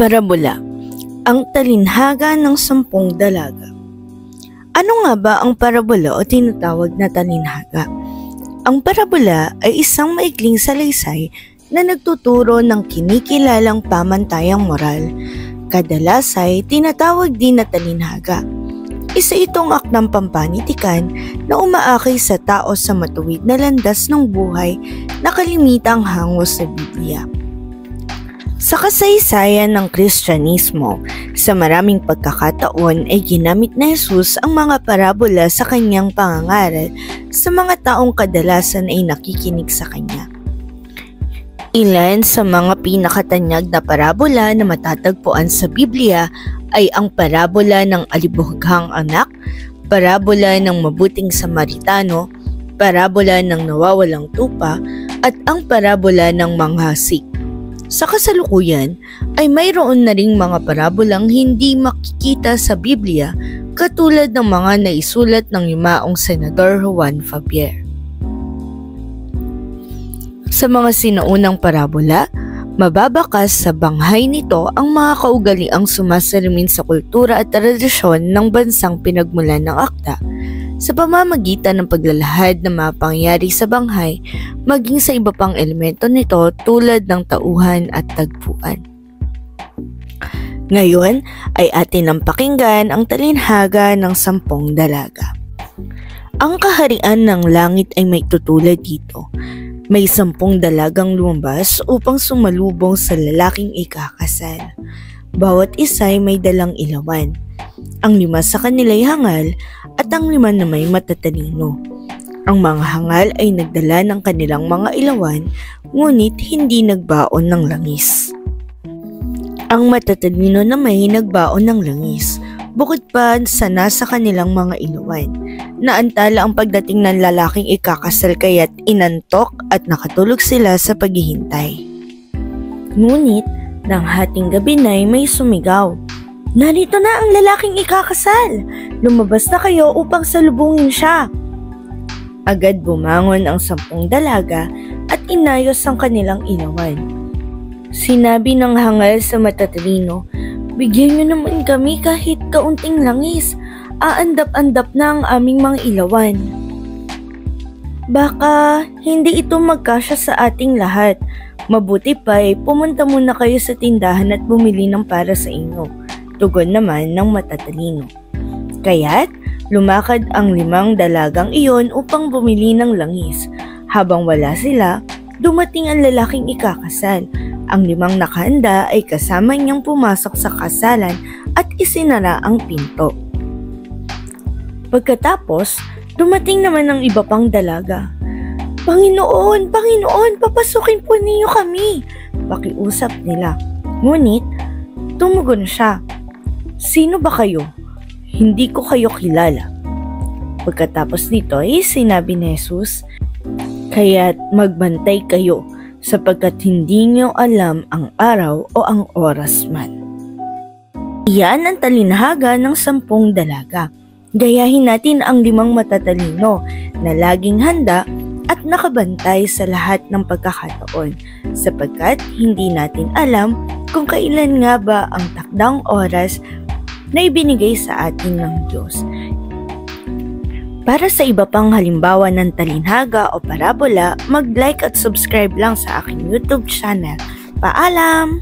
Parabola, ang talinhaga ng 10 dalaga. Ano nga ba ang parabola o tinatawag na talinhaga? Ang parabola ay isang maikling salaysay na nagtuturo ng kinikilalang pamantayang moral. Kadalas ay tinatawag din na talinhaga. Isa itong akdang pampanitikan na umaakay sa tao sa matuwid na landas ng buhay na kalimitang hango sa Biblia. Sa kasaysayan ng Kristyanismo, sa maraming pagkakataon ay ginamit na Jesus ang mga parabola sa kanyang pangangaral sa mga taong kadalasan ay nakikinig sa kanya. Ilan sa mga pinakatanyag na parabola na matatagpuan sa Biblia ay ang parabola ng alibughang anak, parabola ng mabuting Samaritano, parabola ng nawawalang tupa, at ang parabola ng manghasik. Sa kasalukuyan ay mayroon na ring mga parabolang hindi makikita sa Biblia katulad ng mga naisulat ng yumaong Senador Juan Fabier. Sa mga sinaunang parabola, mababakas sa banghay nito ang mga kaugaliang sumasalamin sa kultura at tradisyon ng bansang pinagmulan ng akda sa pamamagitan ng paglalahad ng mga pangyayari sa banghay maging sa iba pang elemento nito tulad ng tauhan at tagpuan. Ngayon ay atin ang pakinggan ang talinhaga ng 10 dalaga. Ang kaharian ng langit ay may tutulad dito. May 10 dalagang lumabas upang sumalubong sa lalaking ikakasal. Bawat isa ay may dalang ilawan. Ang 5 sa kanila ay hangal at ang 5 na may matatalino. Ang mga hangal ay nagdala ng kanilang mga ilawan, ngunit hindi nagbaon ng langis. Ang matatalino na may nagbaon ng langis, bukod pa sa nasa kanilang mga ilawan. Naantala ang pagdating ng lalaking ikakasal kaya't inantok at nakatulog sila sa paghihintay. Ngunit, nang hating gabi na'y may sumigaw, "Narito na ang lalaking ikakasal! Lumabas na kayo upang salubungin siya!" Agad bumangon ang 10 dalaga at inayos ang kanilang ilawan. Sinabi ng hangal sa matatalino, "Bigyan niyo naman kami kahit kaunting langis. Aandap-andap na ang aming mga ilawan. Baka hindi ito magkasya sa ating lahat. Mabuti pa ay pumunta muna kayo sa tindahan at bumili ng para sa inyo." Tugon naman ng matatalino. Kaya't lumakad ang 5 dalagang iyon upang bumili ng langis. Habang wala sila, dumating ang lalaking ikakasal. Ang 5 nakahanda ay kasama niyang pumasok sa kasalan at isinara ang pinto. Pagkatapos, dumating naman ang iba pang dalaga. Panginoon, papasukin po ninyo kami!" Pakiusap nila. Ngunit, tumugon siya, "Sino ba kayo? Hindi ko kayo kilala." Pagkatapos nito ay sinabi ni Jesus, "Kaya't magbantay kayo sapagkat hindi niyo alam ang araw o ang oras man." Iyan ang talinhaga ng 10 dalaga. Gayahin natin ang 5 matatalino na laging handa at nakabantay sa lahat ng pagkakataon sapagkat hindi natin alam kung kailan nga ba ang takdang oras na ibinigay sa atin ng Diyos. Para sa iba pang halimbawa ng talinhaga o parabola, mag-like at subscribe lang sa aking YouTube channel. Paalam!